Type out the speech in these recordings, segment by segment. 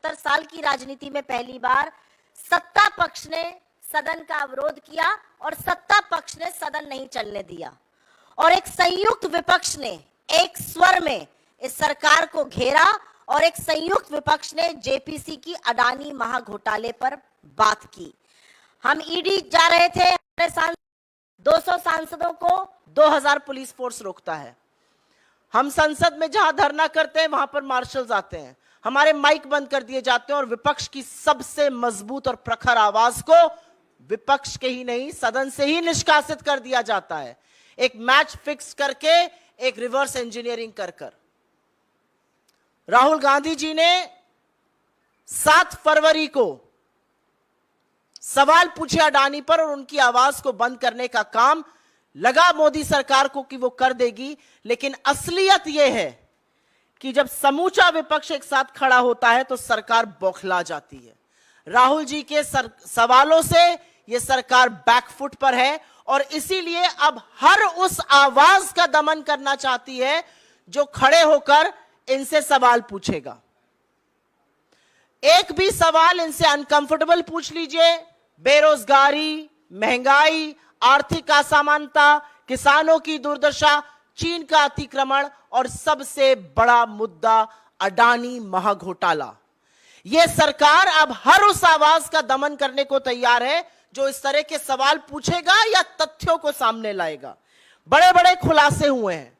75 साल की राजनीति में पहली बार सत्ता पक्ष ने सदन का अवरोध किया और सत्ता पक्ष ने सदन नहीं चलने दिया और एक संयुक्त विपक्ष ने एक स्वर में इस सरकार को घेरा और एक संयुक्त विपक्ष ने जेपीसी की अडानी महाघोटाले पर बात की। हम ईडी जा रहे थे, 200 सांसदों को 2000 पुलिस फोर्स रोकता है। हम संसद में जहां धरना करते हैं वहां पर मार्शल्स आते हैं, हमारे माइक बंद कर दिए जाते हैं और विपक्ष की सबसे मजबूत और प्रखर आवाज को विपक्ष के ही नहीं सदन से ही निष्कासित कर दिया जाता है, एक मैच फिक्स करके, एक रिवर्स इंजीनियरिंग कर कर। राहुल गांधी जी ने 7 फरवरी को सवाल पूछे अडानी पर और उनकी आवाज को बंद करने का काम लगा मोदी सरकार को कि वो कर देगी, लेकिन असलियत यह है कि जब समूचा विपक्ष एक साथ खड़ा होता है तो सरकार बौखला जाती है। राहुल जी के सवालों से यह सरकार बैकफुट पर है और इसीलिए अब हर उस आवाज का दमन करना चाहती है जो खड़े होकर इनसे सवाल पूछेगा। एक भी सवाल इनसे अनकंफर्टेबल पूछ लीजिए, बेरोजगारी, महंगाई, आर्थिक असमानता, किसानों की दुर्दशा, चीन का अतिक्रमण और सबसे बड़ा मुद्दा अडानी महाघोटाला। यह सरकार अब हर उस आवाज का दमन करने को तैयार है जो इस तरह के सवाल पूछेगा या तथ्यों को सामने लाएगा। बड़े बड़े खुलासे हुए हैं,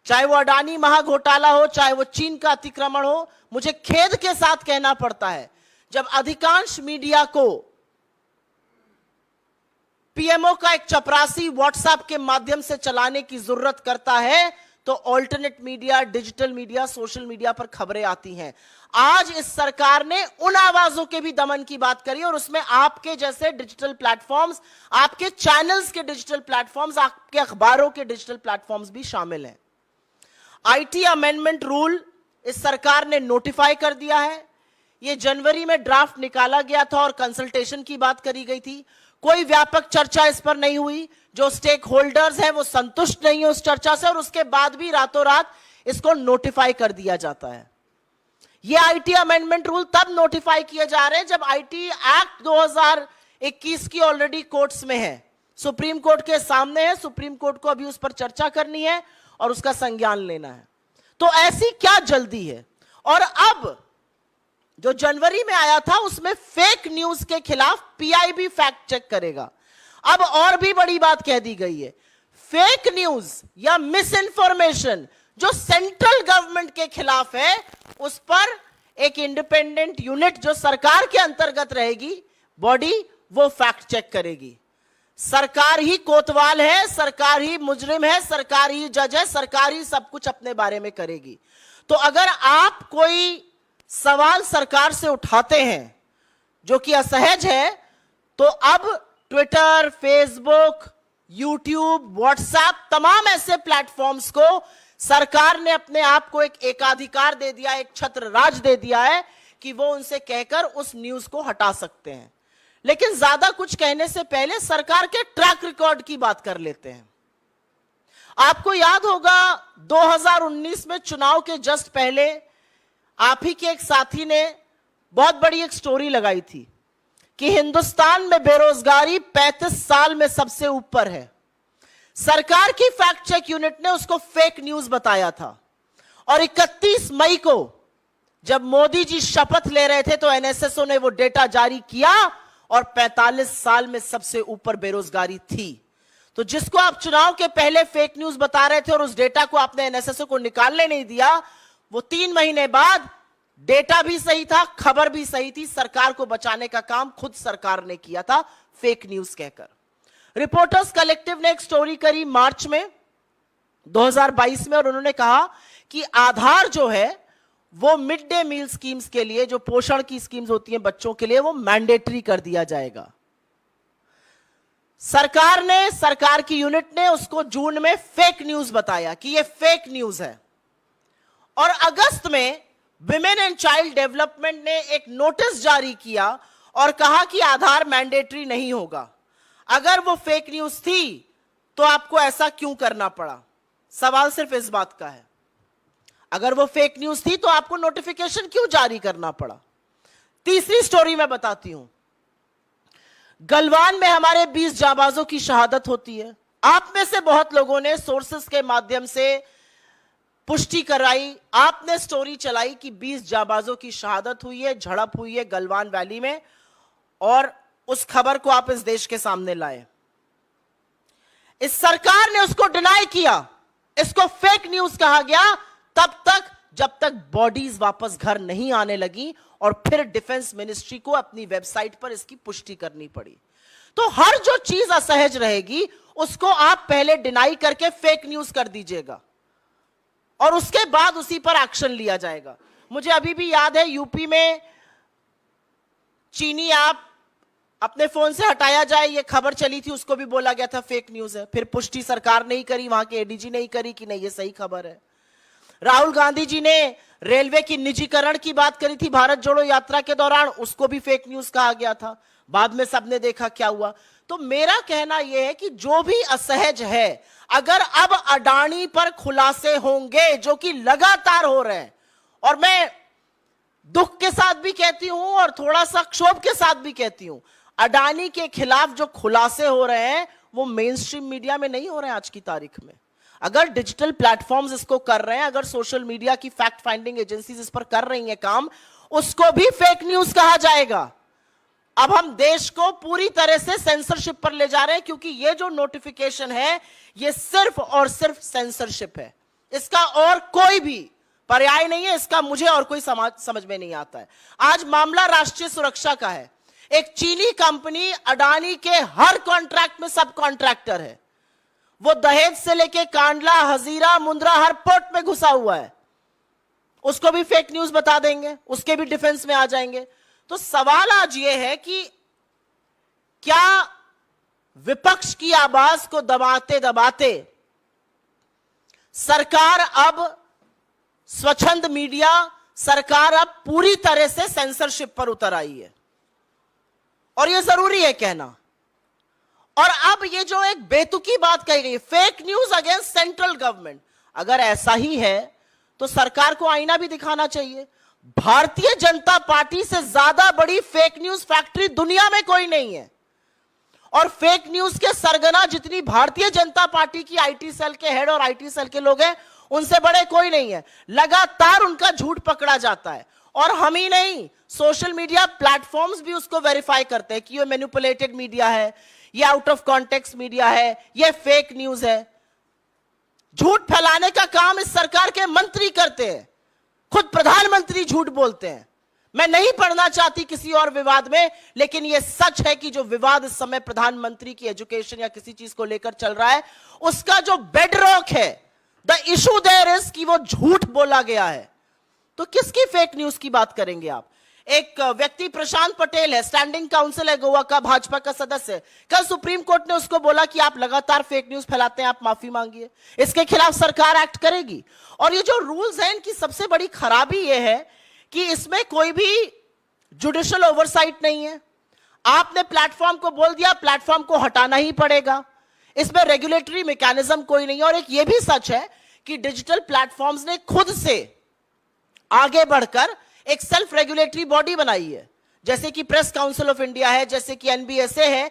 चाहे वो अडानी महाघोटाला हो, चाहे वो चीन का अतिक्रमण हो। मुझे खेद के साथ कहना पड़ता है, जब अधिकांश मीडिया को पीएमओ का एक चपरासी व्हाट्सएप के माध्यम से चलाने की जरूरत करता है तो alternate media, digital media, social media पर खबरें आती हैं। आज इस सरकार ने उन आवाजों के भी दमन की बात करी और उसमें आपके जैसे डिजिटल प्लेटफॉर्म्स, आपके चैनल्स के डिजिटल प्लेटफॉर्म्स, आपके अखबारों के डिजिटल प्लेटफॉर्म्स भी शामिल हैं। आईटी अमेंडमेंट रूल इस सरकार ने नोटिफाई कर दिया है। यह जनवरी में ड्राफ्ट निकाला गया था और कंसल्टेशन की बात करी गई थी। कोई व्यापक चर्चा इस पर नहीं हुई। जो स्टेक होल्डर्स हैं वो संतुष्ट नहीं है उस चर्चा से और उसके बाद भी रातों रात इसको नोटिफाई कर दिया जाता है। ये आईटी अमेंडमेंट रूल तब नोटिफाई किए जा रहे हैं जब आईटी एक्ट 2021 की ऑलरेडी कोर्ट्स में है, सुप्रीम कोर्ट के सामने है। सुप्रीम कोर्ट को अभी उस पर चर्चा करनी है और उसका संज्ञान लेना है। तो ऐसी क्या जल्दी है? और अब जो जनवरी में आया था उसमें फेक न्यूज के खिलाफ पीआईबी फैक्ट चेक करेगा। अब और भी बड़ी बात कह दी गई है, फेक न्यूज या मिस इंफॉर्मेशन जो सेंट्रल गवर्नमेंट के खिलाफ है उस पर एक इंडिपेंडेंट यूनिट जो सरकार के अंतर्गत रहेगी बॉडी, वो फैक्ट चेक करेगी। सरकार ही कोतवाल है, सरकार ही मुजरिम है, सरकार ही जज है, सरकार ही सब कुछ अपने बारे में करेगी। तो अगर आप कोई सवाल सरकार से उठाते हैं जो कि असहज है तो अब ट्विटर, फेसबुक, यूट्यूब, व्हाट्सएप, तमाम ऐसे प्लेटफॉर्म्स को सरकार ने अपने आप को एक एकाधिकार दे दिया, एक छत्र राज दे दिया है कि वो उनसे कहकर उस न्यूज को हटा सकते हैं। लेकिन ज्यादा कुछ कहने से पहले सरकार के ट्रैक रिकॉर्ड की बात कर लेते हैं। आपको याद होगा 2019 में चुनाव के जस्ट पहले आप ही के एक साथी ने बहुत बड़ी एक स्टोरी लगाई थी कि हिंदुस्तान में बेरोजगारी 35 साल में सबसे ऊपर है। सरकार की फैक्ट चेक यूनिट ने उसको फेक न्यूज बताया था और 31 मई को जब मोदी जी शपथ ले रहे थे तो एनएसएसओ ने वो डेटा जारी किया और 45 साल में सबसे ऊपर बेरोजगारी थी। तो जिसको आप चुनाव के पहले फेक न्यूज बता रहे थे और उस डेटा को आपने एनएसएसओ को निकालने नहीं दिया, वो 3 महीने बाद डेटा भी सही था, खबर भी सही थी, सरकार को बचाने का काम खुद सरकार ने किया था फेक न्यूज कहकर। रिपोर्टर्स कलेक्टिव ने एक स्टोरी करी मार्च में 2022 में और उन्होंने कहा कि आधार जो है वो मिड डे मील स्कीम्स के लिए, जो पोषण की स्कीम्स होती हैं बच्चों के लिए, वो मैंडेटरी कर दिया जाएगा। सरकार की यूनिट ने उसको जून में फेक न्यूज बताया कि ये फेक न्यूज है और अगस्त में विमेन एंड चाइल्ड डेवलपमेंट ने एक नोटिस जारी किया और कहा कि आधार मैंडेटरी नहीं होगा। अगर वो फेक न्यूज थी तो आपको ऐसा क्यों करना पड़ा? सवाल सिर्फ इस बात का है। अगर वो फेक न्यूज थी तो आपको नोटिफिकेशन क्यों जारी करना पड़ा? तीसरी स्टोरी मैं बताती हूं। गलवान में हमारे 20 जाबाजों की शहादत होती है। आप में से बहुत लोगों ने सोर्सेस के माध्यम से पुष्टि कराई, आपने स्टोरी चलाई कि 20 जाबाजों की शहादत हुई है, झड़प हुई है गलवान वैली में, और उस खबर को आप इस देश के सामने लाए। इस सरकार ने उसको डिनाई किया, इसको फेक न्यूज कहा गया तब तक जब तक बॉडीज वापस घर नहीं आने लगी, और फिर डिफेंस मिनिस्ट्री को अपनी वेबसाइट पर इसकी पुष्टि करनी पड़ी। तो हर जो चीज असहज रहेगी उसको आप पहले डिनाई करके फेक न्यूज कर दीजिएगा और उसके बाद उसी पर एक्शन लिया जाएगा। मुझे अभी भी याद है यूपी में चीनी ऐप अपने फोन से हटाया जाए, ये खबर चली थी, उसको भी बोला गया था फेक न्यूज है। फिर पुष्टि सरकार नहीं करी, वहां के एडीजी नहीं करी कि नहीं ये सही खबर है। राहुल गांधी जी ने रेलवे की निजीकरण की बात करी थी भारत जोड़ो यात्रा के दौरान, उसको भी फेक न्यूज कहा गया था। बाद में सबने देखा क्या हुआ। तो मेरा कहना यह है कि जो भी असहज है, अगर अब अडानी पर खुलासे होंगे जो कि लगातार हो रहे हैं, और मैं दुख के साथ भी कहती हूं और थोड़ा सा क्षोभ के साथ भी कहती हूं, अडानी के खिलाफ जो खुलासे हो रहे हैं वो मेन स्ट्रीम मीडिया में नहीं हो रहे हैं आज की तारीख में। अगर डिजिटल प्लेटफॉर्म्स इसको कर रहे हैं, अगर सोशल मीडिया की फैक्ट फाइंडिंग एजेंसीज इस पर कर रही हैं काम, उसको भी फेक न्यूज कहा जाएगा। अब हम देश को पूरी तरह से सेंसरशिप पर ले जा रहे हैं, क्योंकि ये जो नोटिफिकेशन है ये सिर्फ और सिर्फ सेंसरशिप है, इसका और कोई भी पर्याय नहीं है। इसका मुझे और कोई समझ में नहीं आता है। आज मामला राष्ट्रीय सुरक्षा का है। एक चीनी कंपनी अडानी के हर कॉन्ट्रैक्ट में सब कॉन्ट्रैक्टर है। वो दहेज से लेके कांडला, हजीरा, मुंद्रा हर पोर्ट में घुसा हुआ है। उसको भी फेक न्यूज बता देंगे, उसके भी डिफेंस में आ जाएंगे। तो सवाल आज ये है कि क्या विपक्ष की आवाज को दबाते दबाते सरकार अब स्वच्छंद मीडिया, सरकार अब पूरी तरह से सेंसरशिप पर उतर आई है, और यह जरूरी है कहना। और अब ये जो एक बेतुकी बात कही गई, fake news against central government, अगर ऐसा ही है तो सरकार को आईना भी दिखाना चाहिए। भारतीय जनता पार्टी से ज्यादा बड़ी फेक न्यूज फैक्ट्री दुनिया में कोई नहीं है, और फेक न्यूज के सरगना जितनी भारतीय जनता पार्टी की आईटी सेल के हेड और आईटी सेल के लोग हैं, उनसे बड़े कोई नहीं है। लगातार उनका झूठ पकड़ा जाता है, और हम ही नहीं, सोशल मीडिया प्लेटफॉर्म्स भी उसको वेरीफाई करते हैं कि ये मैनिपुलेटेड मीडिया है, ये आउट ऑफ कॉन्टेक्स्ट मीडिया है, ये फेक न्यूज है। झूठ फैलाने का काम इस सरकार के मंत्री करते हैं, खुद प्रधानमंत्री झूठ बोलते हैं। मैं नहीं पढ़ना चाहती किसी और विवाद में, लेकिन यह सच है कि जो विवाद इस समय प्रधानमंत्री की एजुकेशन या किसी चीज को लेकर चल रहा है, उसका जो बेडरॉक है, द इशू देयर इज कि वो झूठ बोला गया है। तो किसकी फेक न्यूज की बात करेंगे आप? एक व्यक्ति प्रशांत पटेल है, स्टैंडिंग काउंसिल है गोवा का, भाजपा का सदस्य है। कल सुप्रीम कोर्ट ने उसको बोला कि आप लगातार फेक न्यूज फैलाते हैं, आप माफी मांगिए। इसके खिलाफ सरकार एक्ट करेगी। और ये जो रूल्स हैं, इनकी सबसे बड़ी खराबी ये है कि इसमें कोई भी जुडिशियल ओवरसाइट नहीं है। आपने प्लेटफॉर्म को बोल दिया, प्लेटफॉर्म को हटाना ही पड़ेगा। इसमें रेगुलेटरी मैकेनिज्म कोई नहीं है। और एक ये भी सच है कि डिजिटल प्लेटफॉर्म्स ने खुद से आगे बढ़कर एक सेल्फ रेगुलेटरी बॉडी बनाई है, जैसे कि प्रेस काउंसिल ऑफ इंडिया है, जैसे कि एनबीएसए है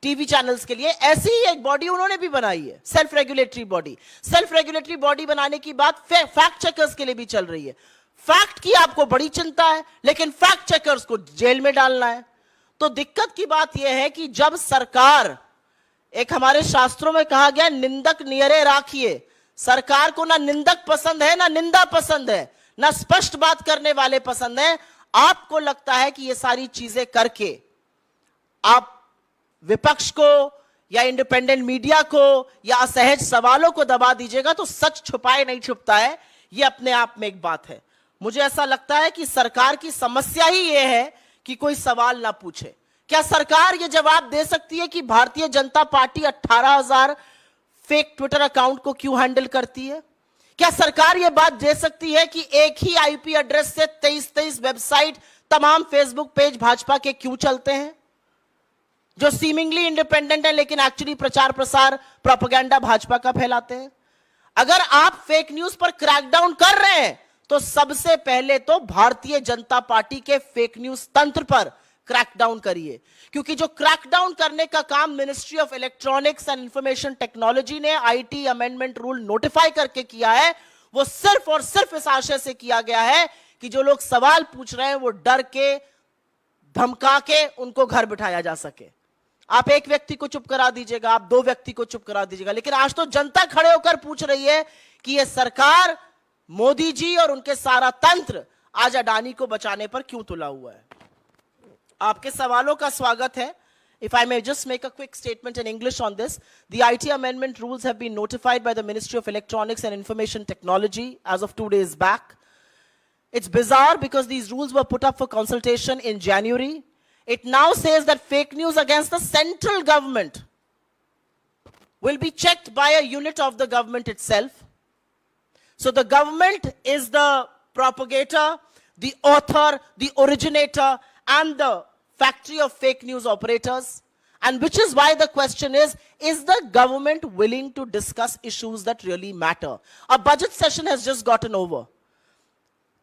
टीवी चैनल्स के लिए, ऐसी ही एक बॉडी उन्होंने भी बनाई है, self regulatory body. Self regulatory body बनाने की बात फैक्ट चेकर्स के लिए भी चल रही है। फैक्ट की आपको बड़ी चिंता है, लेकिन फैक्ट चेकर्स को जेल में डालना है। तो दिक्कत की बात यह है कि जब सरकार, एक हमारे शास्त्रों में कहा गया, निंदक नियरे राखिए। सरकार को ना निंदक पसंद है, ना निंदा पसंद है, ना स्पष्ट बात करने वाले पसंद है। आपको लगता है कि ये सारी चीजें करके आप विपक्ष को या इंडिपेंडेंट मीडिया को या असहज सवालों को दबा दीजिएगा, तो सच छुपाए नहीं छुपता है। ये अपने आप में एक बात है। मुझे ऐसा लगता है कि सरकार की समस्या ही यह है कि कोई सवाल ना पूछे। क्या सरकार ये जवाब दे सकती है कि Bharatiya Janata party 18,000 fake Twitter account को क्यों हैंडल करती है? क्या सरकार यह बात दे सकती है कि एक ही आईपी एड्रेस से 23 वेबसाइट, तमाम फेसबुक पेज भाजपा के क्यों चलते हैं, जो सीमिंगली इंडिपेंडेंट है लेकिन एक्चुअली प्रचार प्रसार प्रोपेगेंडा भाजपा का फैलाते हैं? अगर आप फेक न्यूज पर क्रैकडाउन कर रहे हैं तो सबसे पहले तो भारतीय जनता पार्टी के फेक न्यूज तंत्र पर क्रैकडाउन करिए, क्योंकि जो क्रैकडाउन करने का काम ministry of electronics and information technology ने आईटी अमेंडमेंट रूल नोटिफाई करके किया है, वो सिर्फ और सिर्फ इस आशय से किया गया है कि जो लोग सवाल पूछ रहे हैं वो डर के, धमका के उनको घर बिठाया जा सके। आप एक व्यक्ति को चुप करा दीजिएगा, आप दो व्यक्ति को चुप करा दीजिएगा, लेकिन आज तो जनता खड़े होकर पूछ रही है कि यह सरकार, मोदी जी और उनके सारा तंत्र आज अडानी को बचाने पर क्यों तुला हुआ है। आपके सवालों का स्वागत है। If I may just make a quick statement in English on this, the IT amendment rules have been notified by the Ministry of Electronics and Information Technology as of 2 days back. It's bizarre because these rules were put up for consultation in January. It now says that fake news against the central government will be checked by a unit of the government itself. So the government is the propagator, the author, the originator, and the factory of fake news operators. And which is why the question is the government willing to discuss issues that really matter? A budget session has just gotten over.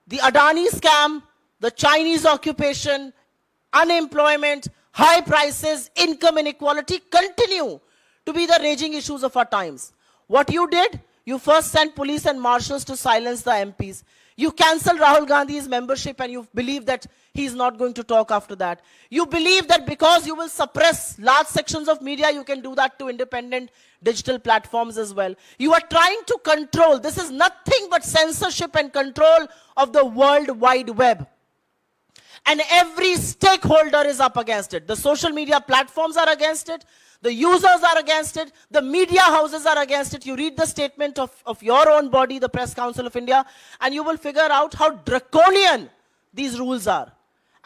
The Adani scam, the Chinese occupation, unemployment, high prices, income inequality continue to be the raging issues of our times. What you did, you first sent police and marshals to silence the MPs. You cancelled Rahul Gandhi's membership and you believe that he's not going to talk after that. You believe that because you will suppress large sections of media, you can do that to independent digital platforms as well. You are trying to control. This is nothing but censorship and control of the World Wide Web. And every stakeholder is up against it. The social media platforms are against it. The users are against it. The media houses are against it. You read the statement of your own body, the Press Council of India, and you will figure out how draconian these rules are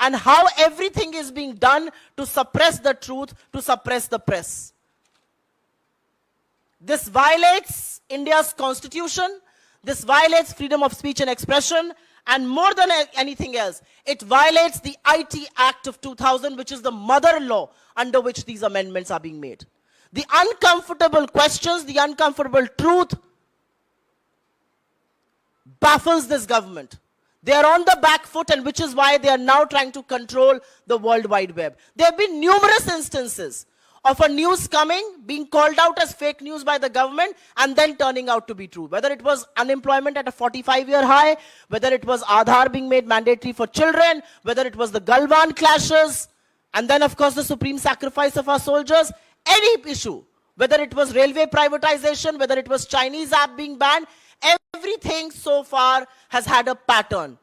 and how everything is being done to suppress the truth, to suppress the press. This violates India's constitution. This violates freedom of speech and expression. And more than anything else, it violates the IT Act of 2000, which is the mother law under which these amendments are being made. The uncomfortable questions, the uncomfortable truth baffles this government. They are on the back foot, and which is why they are now trying to control the World Wide Web. There have been numerous instances of a news coming, being called out as fake news by the government, and then turning out to be true. Whether it was unemployment at a 45-year high, whether it was Aadhaar being made mandatory for children, whether it was the Galwan clashes, and then of course the supreme sacrifice of our soldiers, any issue, whether it was railway privatization, whether it was Chinese app being banned, everything so far has had a pattern.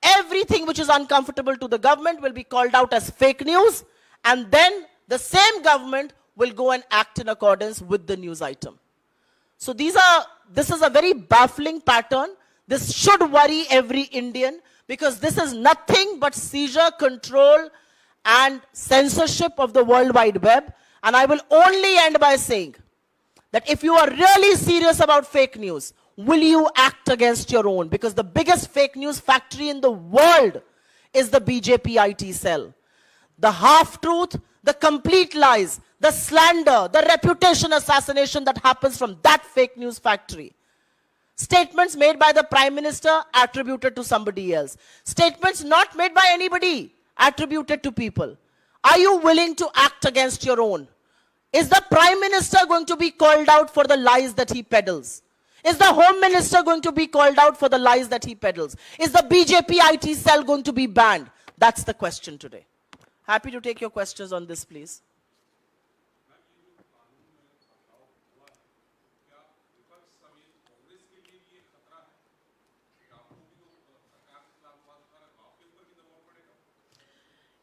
Everything which is uncomfortable to the government will be called out as fake news, and then the same government will go and act in accordance with the news item. So this is a very baffling pattern. This should worry every Indian, because this is nothing but seizure, control, and censorship of the World Wide Web. And I will only end by saying that if you are really serious about fake news, will you act against your own? Because the biggest fake news factory in the world is the BJP IT cell. The half-truth, the complete lies, the slander, the reputation assassination that happens from that fake news factory. Statements made by the Prime Minister attributed to somebody else. Statements not made by anybody attributed to people. Are you willing to act against your own? Is the Prime Minister going to be called out for the lies that he peddles? Is the Home Minister going to be called out for the lies that he peddles? Is the BJP IT cell going to be banned? That's the question today. Happy to take your questions on this, please.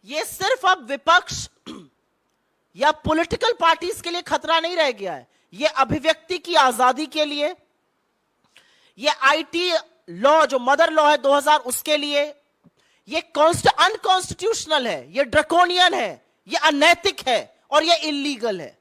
ये सिर्फ अब विपक्ष या political parties के लिए खतरा नहीं रह गया है, ये अभिव्यक्ति की आजादी के लिए, ये आईटी लॉ जो मदर लॉ है 2000 उसके लिए, ये अनकॉन्स्टिट्यूशनल है, ये ड्रैकोनियन है, ये अनैतिक है और ये इलीगल है।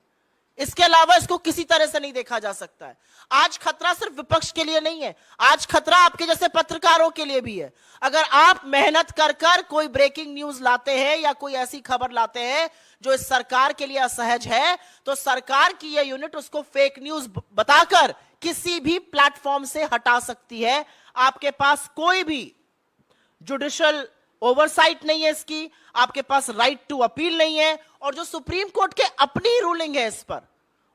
इसके अलावा इसको किसी तरह से नहीं देखा जा सकता है। आज खतरा सिर्फ विपक्ष के लिए नहीं है, आज खतरा आपके जैसे पत्रकारों के लिए भी है। अगर आप मेहनत कर कर कोई ब्रेकिंग न्यूज लाते हैं या कोई ऐसी खबर लाते हैं जो इस सरकार के लिए असहज है, तो सरकार की यह यूनिट उसको फेक न्यूज बताकर किसी भी प्लेटफॉर्म से हटा सकती है। आपके पास कोई भी जुडिशियल ओवरसाइट नहीं है इसकी, आपके पास राइट टू अपील नहीं है, और जो सुप्रीम कोर्ट के अपनी रूलिंग है इस पर,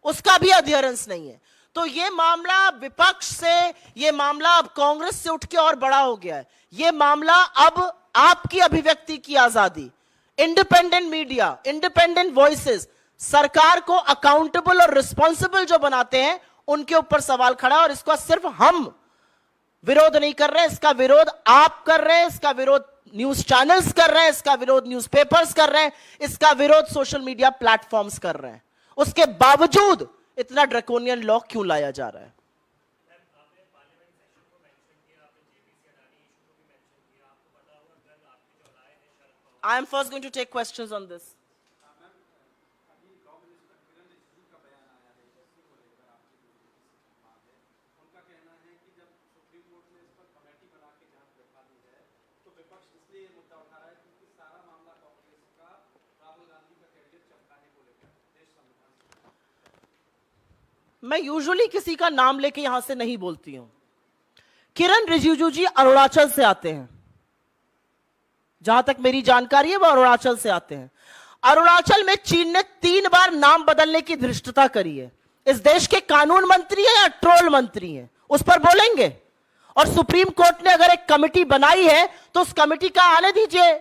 उसका भी अध्ययनेंस नहीं है। तो ये मामला विपक्ष से, ये मामला अब कांग्रेस से उठ के और बड़ा हो गया है। ये मामला अब आपकी अभिव्यक्ति की आजादी, इंडिपेंडेंट मीडिया, इंडिपेंडेंट वॉइसेस, सरकार को अकाउंटेबल और रिस्पॉन्सिबल जो बनाते हैं, उनके ऊपर सवाल खड़ा है। और इसका सिर्फ हम विरोध नहीं कर रहे हैं, इसका विरोध आप कर रहे हैं, इसका विरोध न्यूज चैनल्स कर रहे हैं, इसका विरोध न्यूज़पेपर्स कर रहे हैं, इसका विरोध सोशल मीडिया प्लेटफॉर्म्स कर रहे हैं। उसके बावजूद इतना ड्रैकोनियन लॉ क्यों लाया जा रहा है? I am first going to take questions on this. मैं यूजुअली किसी का नाम लेके यहां से नहीं बोलती हूं। किरण रिजिजू जी अरुणाचल से आते हैं, जहां तक मेरी जानकारी है वो अरुणाचल से आते हैं। अरुणाचल में चीन ने 3 बार नाम बदलने की धृष्टता करी है। इस देश के कानून मंत्री है या ट्रोल मंत्री है, उस पर बोलेंगे। और सुप्रीम कोर्ट ने अगर एक कमेटी बनाई है तो उस कमेटी का आने दीजिए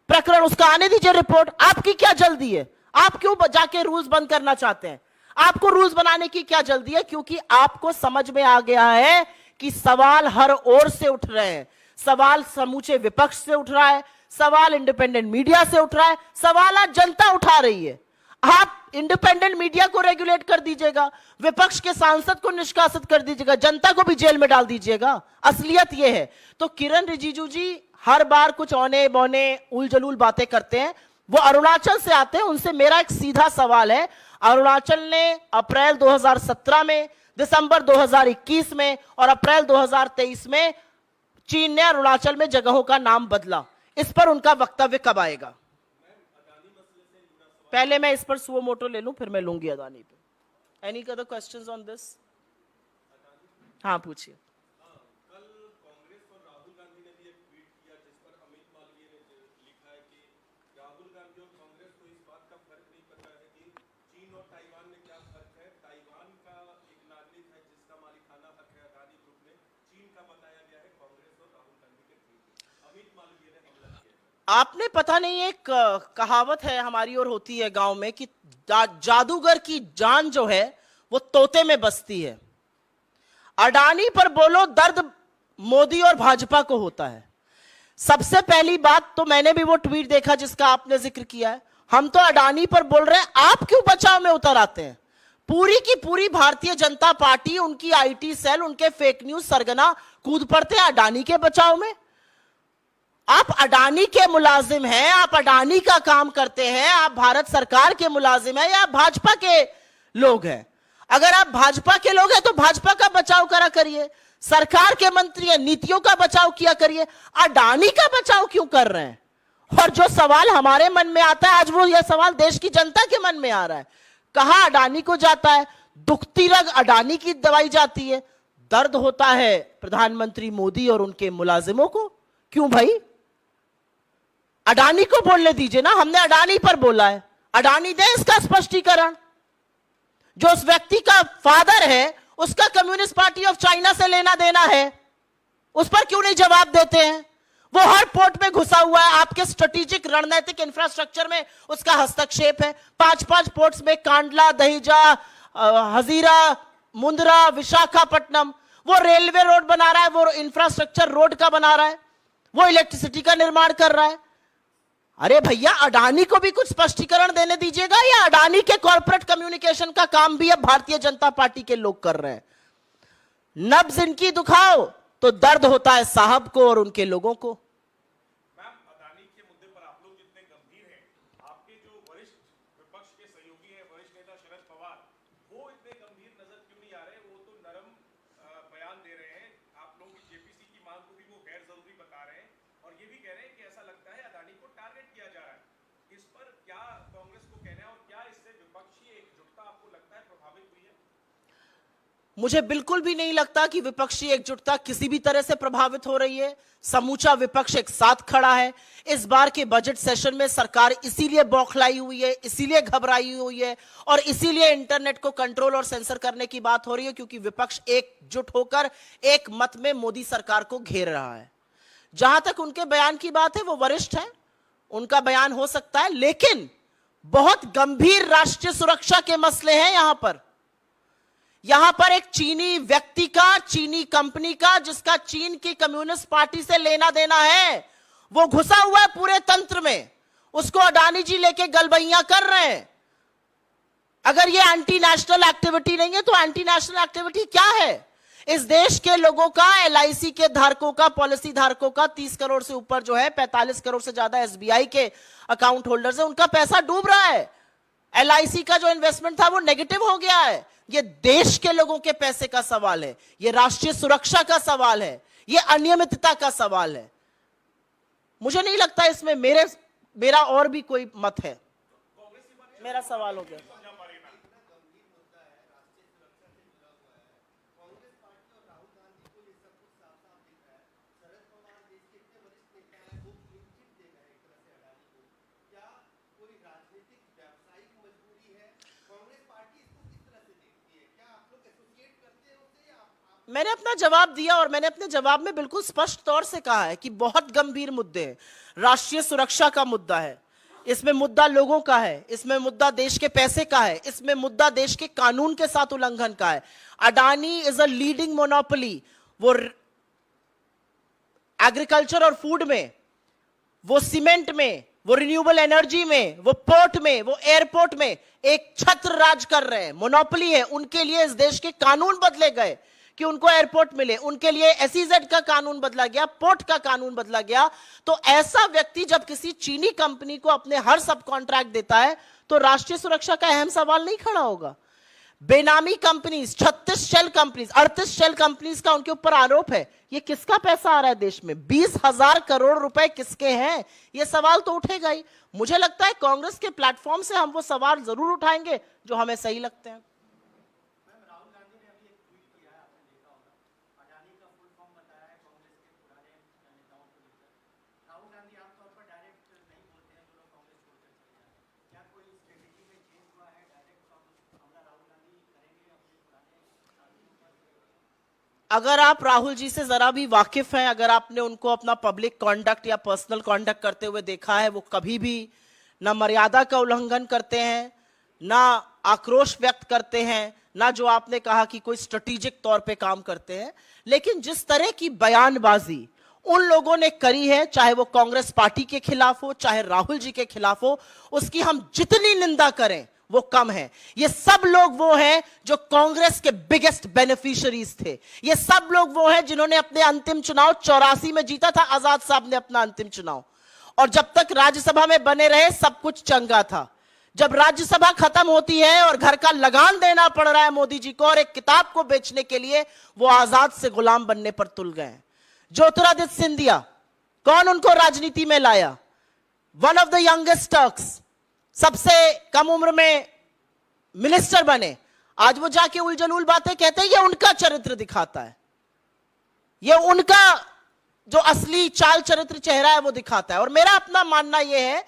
प्रकरण, उसका आने दीजिए रिपोर्ट। आपकी क्या जल्दी है? आप क्यों जाके रूल्स बंद करना चाहते हैं? आपको रूल्स बनाने की क्या जल्दी है? क्योंकि आपको समझ में आ गया है कि सवाल हर ओर से उठ रहे हैं। सवाल समूचे विपक्ष से उठ रहा है, सवाल इंडिपेंडेंट मीडिया से उठ रहा है, सवाल आज जनता उठा रही है। आप इंडिपेंडेंट मीडिया को रेगुलेट कर दीजिएगा, विपक्ष के सांसद को निष्कासित कर दीजिएगा, जनता को भी जेल में डाल दीजिएगा। असलियत यह है। तो किरण रिजिजू जी हर बार कुछ औने बौने उलझलूल बातें करते हैं। वो अरुणाचल से आते हैं। उनसे मेरा एक सीधा सवाल है, अरुणाचल ने अप्रैल 2017 में, दिसंबर 2021 में और अप्रैल 2023 में चीन ने अरुणाचल में जगहों का नाम बदला। इस पर उनका वक्तव्य कब आएगा? पहले मैं इस पर सुओ मोटो ले लूं, फिर मैं लूंगी अदानी पे। Any other questions on this? हाँ पूछिए। आपने पता नहीं, एक कहावत है हमारी और होती है गांव में कि जादूगर की जान जो है वो तोते में बसती है। अडानी पर बोलो दर्द मोदी और भाजपा को होता है। सबसे पहली बात तो मैंने भी वो ट्वीट देखा जिसका आपने जिक्र किया है। हम तो अडानी पर बोल रहे हैं, आप क्यों बचाव में उतर आते हैं? पूरी की पूरी भारतीय जनता पार्टी, उनकी आईटी सेल, उनके फेक न्यूज सरगना कूद पड़ते हैं अडानी के बचाव में। आप अडानी के मुलाजिम हैं, आप अडानी का काम करते हैं, आप भारत सरकार के मुलाजिम हैं या भाजपा के लोग हैं? अगर आप भाजपा के लोग हैं तो भाजपा का बचाव करा करिए, सरकार के मंत्री हैं, नीतियों का बचाव किया करिए। अडानी का बचाव क्यों कर रहे हैं? और जो सवाल हमारे मन में आता है आज, वो यह सवाल देश की जनता के मन में आ रहा है। कहां अडानी को जाता है? दुखती रग अडानी की दवाई जाती है, दर्द होता है प्रधानमंत्री मोदी और उनके मुलाजिमों को। क्यों भाई? अडानी को बोलने दीजिए ना, हमने अडानी पर बोला है, अडानी दे इसका स्पष्टीकरण। जो उस व्यक्ति का फादर है उसका कम्युनिस्ट पार्टी ऑफ चाइना से लेना देना है, उस पर क्यों नहीं जवाब देते हैं? वो हर पोर्ट में घुसा हुआ है, आपके स्ट्रेटेजिक रणनीतिक इंफ्रास्ट्रक्चर में उसका हस्तक्षेप है। 5-5 पोर्ट्स में कांडला, दहिजा, हजीरा, मुंद्रा, विशाखापट्टनम, वो रेलवे रोड बना रहा है, वो इंफ्रास्ट्रक्चर रोड का बना रहा है, वो इलेक्ट्रिसिटी का निर्माण कर रहा है। अरे भैया, अडानी को भी कुछ स्पष्टीकरण देने दीजिएगा, या अडानी के कॉर्पोरेट कम्युनिकेशन का काम भी अब भारतीय जनता पार्टी के लोग कर रहे हैं? नब्ज इनकी दुखाओ तो दर्द होता है साहब को और उनके लोगों को। मैम, अडानी के मुद्दे पर आप लोग जितने गंभीर हैं, आपके जो वरिष्ठ विपक्ष के सहयोगी हैं, वरिष्ठ नेता शरद पवार, वो इतने गंभीर नजर क्यों नहीं आ रहे? वो तो नरम बयान दे रहे हैं। आप लोगों की जेपीसी की मांग को भी वो गैर जरूरी बता रहे हैं और ये भी कह रहे हैं कि ऐसा लगता है अडानी को टारगेट किया जा रहा है। इस पर क्या कांग्रेस को कहना है और क्या इससे विपक्षी एकजुटता आपको लगता है प्रभावित हुई है? मुझे बिल्कुल भी नहीं लगता कि विपक्षी एकजुटता किसी भी तरह से प्रभावित हो रही है। समूचा विपक्ष एक साथ खड़ा है। इस बार के बजट सेशन में सरकार इसीलिए बौखलाई हुई है, इसीलिए घबराई हुई है और इसीलिए इंटरनेट को कंट्रोल और सेंसर करने की बात हो रही है, क्योंकि विपक्ष एकजुट होकर एक मत में मोदी सरकार को घेर रहा है। जहां तक उनके बयान की बात है, वो वरिष्ठ है, उनका बयान हो सकता है, लेकिन बहुत गंभीर राष्ट्रीय सुरक्षा के मसले हैं यहां पर एक चीनी व्यक्ति का, चीनी कंपनी का, जिसका चीन की कम्युनिस्ट पार्टी से लेना देना है, वो घुसा हुआ है पूरे तंत्र में। उसको अडानी जी लेके गलबैया कर रहे हैं। अगर ये एंटी नेशनल एक्टिविटी नहीं है तो एंटी नेशनल एक्टिविटी क्या है? इस देश के लोगों का, एलआईसी के धारकों का, पॉलिसी धारकों का 30 करोड़ से ऊपर जो है, 45 करोड़ से ज्यादा एसबीआई के अकाउंट होल्डर्स है, उनका पैसा डूब रहा है। एलआईसी का जो इन्वेस्टमेंट था वो नेगेटिव हो गया है। ये देश के लोगों के पैसे का सवाल है, ये राष्ट्रीय सुरक्षा का सवाल है, ये अनियमितता का सवाल है। मुझे नहीं लगता इसमें मेरा और भी कोई मत है। मेरा सवाल हो गया। मैंने अपना जवाब दिया और मैंने अपने जवाब में बिल्कुल स्पष्ट तौर से कहा है कि बहुत गंभीर मुद्दे हैं। राष्ट्रीय सुरक्षा का मुद्दा है, इसमें मुद्दा लोगों का है, इसमें मुद्दा देश के पैसे का है, इसमें मुद्दा देश के कानून के साथ उल्लंघन का है। Adani is a leading monopoly. वो एग्रीकल्चर और फूड में, वो सीमेंट में, वो रिन्यूएबल एनर्जी में, वो पोर्ट में, वो एयरपोर्ट में एक छत्र राज कर रहे हैं, मोनोपोली है। उनके लिए इस देश के कानून बदले गए कि उनको एयरपोर्ट मिले, उनके लिए एसईजेड का कानून बदला गया, पोर्ट का कानून बदला गया। तो ऐसा व्यक्ति जब किसी चीनी कंपनी को अपने हर सब कॉन्ट्रैक्ट देता है तो राष्ट्रीय सुरक्षा का अहम सवाल नहीं खड़ा होगा। Benami companies, 36 shell companies, 38 shell companies का उनके ऊपर आरोप है। ये किसका पैसा आ रहा है देश में? 20,000 करोड़ रुपए किसके हैं? ये सवाल तो उठेगा ही। मुझे लगता है कांग्रेस के प्लेटफॉर्म से हम वो सवाल जरूर उठाएंगे जो हमें सही लगते हैं। अगर आप राहुल जी से जरा भी वाकिफ हैं, अगर आपने उनको अपना पब्लिक कॉन्डक्ट या पर्सनल कॉन्डक्ट करते हुए देखा है, वो कभी भी ना मर्यादा का उल्लंघन करते हैं, ना आक्रोश व्यक्त करते हैं, ना जो आपने कहा कि कोई स्ट्रेटेजिक तौर पे काम करते हैं। लेकिन जिस तरह की बयानबाजी उन लोगों ने करी है, चाहे वो कांग्रेस पार्टी के खिलाफ हो, चाहे राहुल जी के खिलाफ हो, उसकी हम जितनी निंदा करें वो कम है। ये सब लोग वो हैं जो कांग्रेस के बिगेस्ट बेनिफिशियरीज थे। ये सब लोग वो हैं जिन्होंने अपने अंतिम चुनाव 84 में जीता था, आजाद साहब ने अपना अंतिम चुनाव, और जब तक राज्यसभा में बने रहे सब कुछ चंगा था। जब राज्यसभा खत्म होती है और घर का लगान देना पड़ रहा है मोदी जी को और एक किताब को बेचने के लिए, वो आजाद से गुलाम बनने पर तुल गए। ज्योतिरादित्य सिंधिया, कौन उनको राजनीति में लाया? One of the youngest Turks, सबसे कम उम्र में मिनिस्टर बने। आज वो जाके उलझुल बातें कहते हैं। ये उनका चरित्र दिखाता है, ये उनका जो असली चाल चरित्र चेहरा है वो दिखाता है। और मेरा अपना मानना यह है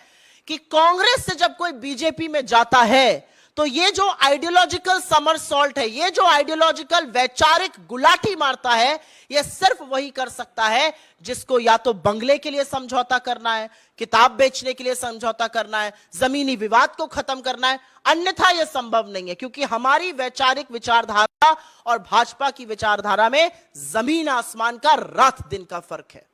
कि कांग्रेस से जब कोई बीजेपी में जाता है तो ये जो आइडियोलॉजिकल समरसॉल्ट है, ये जो आइडियोलॉजिकल वैचारिक गुलाटी मारता है, ये सिर्फ वही कर सकता है जिसको या तो बंगले के लिए समझौता करना है, किताब बेचने के लिए समझौता करना है, जमीनी विवाद को खत्म करना है। अन्यथा यह संभव नहीं है, क्योंकि हमारी वैचारिक विचारधारा और भाजपा की विचारधारा में जमीन आसमान का, रात दिन का फर्क है।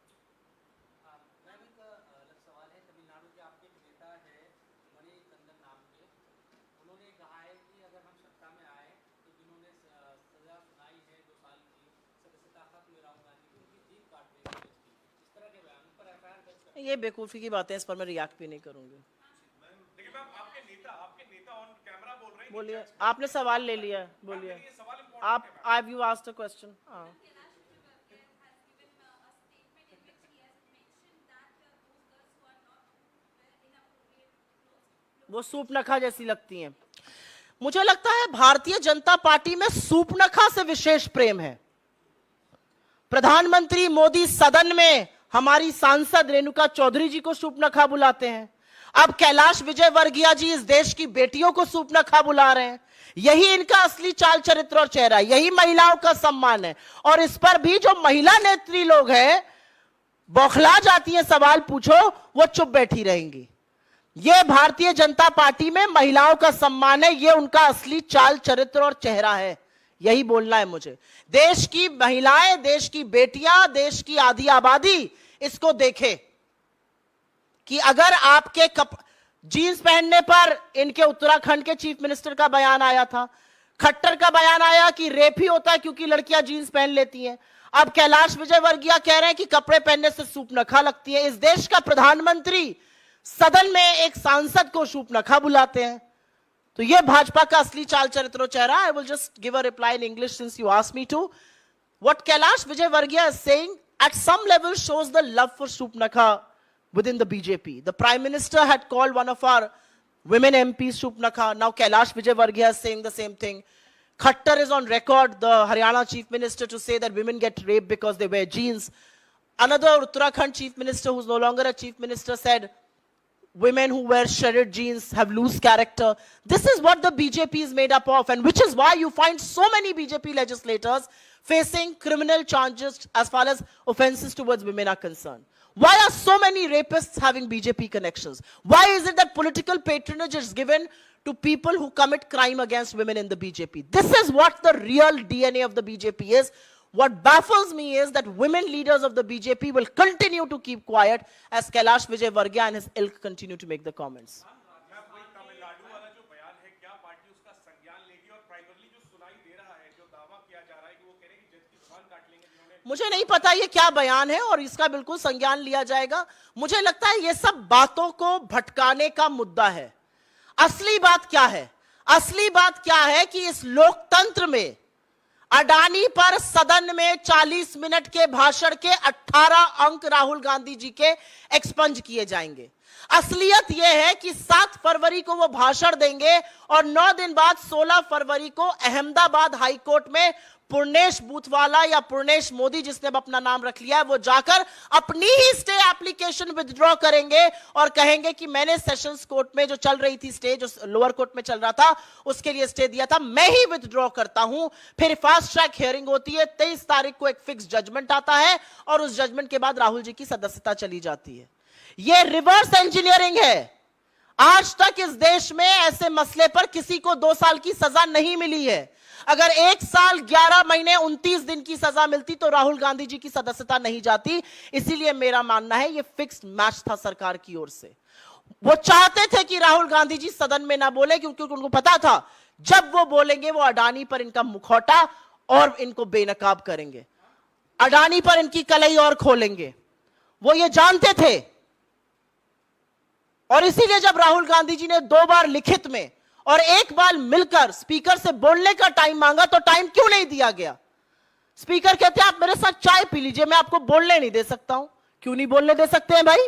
ये बेवकूफी की बातें, इस पर मैं रिएक्ट भी नहीं करूंगी। देखिए मैम, आपके नेता ऑन कैमरा बोल रहे हैं। बोलिए, आपने सवाल ले लिया, बोलिए। आप आई यू आस्क्ड अ क्वेश्चन। हाँ, वो सूप नखा जैसी लगती हैं। मुझे लगता है भारतीय जनता पार्टी में सूपनखा से विशेष प्रेम है। प्रधानमंत्री मोदी सदन में हमारी सांसद रेणुका चौधरी जी को सूपनखा बुलाते हैं। अब कैलाश विजयवर्गीय जी इस देश की बेटियों को सूपनखा बुला रहे हैं। यही इनका असली चाल चरित्र और चेहरा, यही महिलाओं का सम्मान है। और इस पर भी जो महिला नेत्री लोग हैं, बौखला जाती है, सवाल पूछो वो चुप बैठी रहेंगी। ये भारतीय जनता पार्टी में महिलाओं का सम्मान है, ये उनका असली चाल चरित्र और चेहरा है। यही बोलना है मुझे। देश की महिलाएं, देश की बेटियां, देश की आधी आबादी इसको देखे कि अगर आपके जीन्स पहनने पर इनके उत्तराखंड के चीफ मिनिस्टर का बयान आया था, खट्टर का बयान आया कि रेप ही होता है क्योंकि लड़कियां जीन्स पहन लेती हैं। अब कैलाश विजयवर्गीय कह रहे हैं कि कपड़े पहनने से सूपनखा लगती है। इस देश का प्रधानमंत्री सदन में एक सांसद को सूपनखा बुलाते हैं। तो ये भाजपा का असली चाल चरित्र चेहरा। I will just give a reply in English since you asked me to. What Kailash Vijayvargiya is saying at some level shows the love for Supnakha within the BJP. The Prime Minister had called one of our women MPs Supnakha. Now Kailash Vijayvargiya is saying the same thing. Khattar is on record, the Haryana Chief Minister, to say that women get raped because they wear jeans. Another Uttarakhand Chief Minister, who's no longer a Chief Minister, said women who wear shredded jeans have loose character. This is what the BJP is made up of, and which is why you find so many BJP legislators facing criminal charges as far as offenses towards women are concerned. Why are so many rapists having BJP connections? Why is it that political patronage is given to people who commit crime against women in the BJP? This is what the real DNA of the BJP is. What baffles me is that women leaders of the BJP will continue to keep quiet as Kailash Vijayvargiya and his ilk continue to make the comments. Tamil Nadu वाला जो बयान है, क्या party उसका संज्ञान लेगी? और primarily जो सुनाई दे रहा है, जो दावा किया जा रहा है कि वो कह रहे हैं कि जज की जुबान काट लेंगे जिन्होंने, मुझे नहीं पता ये क्या बयान है और इसका बिल्कुल संज्ञान लिया जाएगा। मुझे लगता है ये सब बातों को भटकाने का मुद्दा है। असली बात क्या है? असली बात क्या है कि इस लोकतंत्र में अडानी पर सदन में 40 मिनट के भाषण के 18 अंक राहुल गांधी जी के एक्सपंज किए जाएंगे। असलियत यह है कि 7 फरवरी को वो भाषण देंगे और 9 दिन बाद 16 फरवरी को अहमदाबाद हाईकोर्ट में पूर्णेश बूथवाला या पूर्णेश मोदी, जिसने अपना नाम रख लिया है, वो जाकर अपनी ही स्टे एप्लीकेशन विथड्रॉ करेंगे और कहेंगे कि मैंने सेशंस कोर्ट में जो चल रही थी स्टे, जो लोअर कोर्ट में चल रहा था, उसके लिए स्टे दिया था, मैं ही विथड्रॉ करता हूं। फिर फास्ट ट्रैक हियरिंग होती है, 23 तारीख को एक फिक्स जजमेंट आता है और उस जजमेंट के बाद राहुल जी की सदस्यता चली जाती है। यह रिवर्स इंजीनियरिंग है। आज तक इस देश में ऐसे मसले पर किसी को 2 साल की सजा नहीं मिली है। अगर 1 साल 11 महीने 29 दिन की सजा मिलती तो राहुल गांधी जी की सदस्यता नहीं जाती। इसीलिए मेरा मानना है यह फिक्स्ड मैच था सरकार की ओर से। वो चाहते थे कि राहुल गांधी जी सदन में ना बोले, क्योंकि उनको पता था जब वो बोलेंगे वो अडानी पर इनका मुखौटा और इनको बेनकाब करेंगे, अडानी पर इनकी कलई और खोलेंगे। वो ये जानते थे और इसीलिए जब राहुल गांधी जी ने 2 बार लिखित में और 1 बार मिलकर स्पीकर से बोलने का टाइम मांगा तो टाइम क्यों नहीं दिया गया? स्पीकर कहते हैं आप मेरे साथ चाय पी लीजिए, मैं आपको बोलने नहीं दे सकता हूं। क्यों नहीं बोलने दे सकते हैं भाई?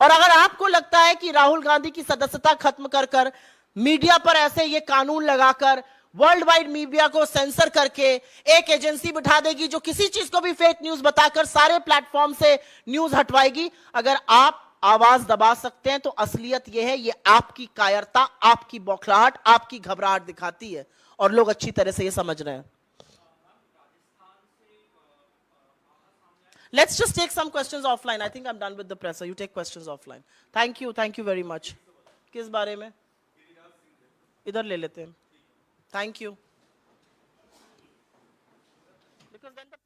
और अगर आपको लगता है कि राहुल गांधी की सदस्यता खत्म कर मीडिया पर ऐसे ये कानून लगाकर वर्ल्ड वाइड मीडिया को सेंसर करके एक एजेंसी बिठा देगी जो किसी चीज को भी फेक न्यूज बताकर सारे प्लेटफॉर्म से न्यूज हटवाएगी, अगर आप आवाज दबा सकते हैं तो असलियत यह है, ये आपकी कायरता, आपकी बौखलाहट, आपकी घबराहट दिखाती है और लोग अच्छी तरह से ये समझ रहे हैं। Let's just take some questions offline. I think I'm done with the presser. You take questions offline. Thank you very much. किस बारे में? इधर ले लेते हैं। Thank you. Because then the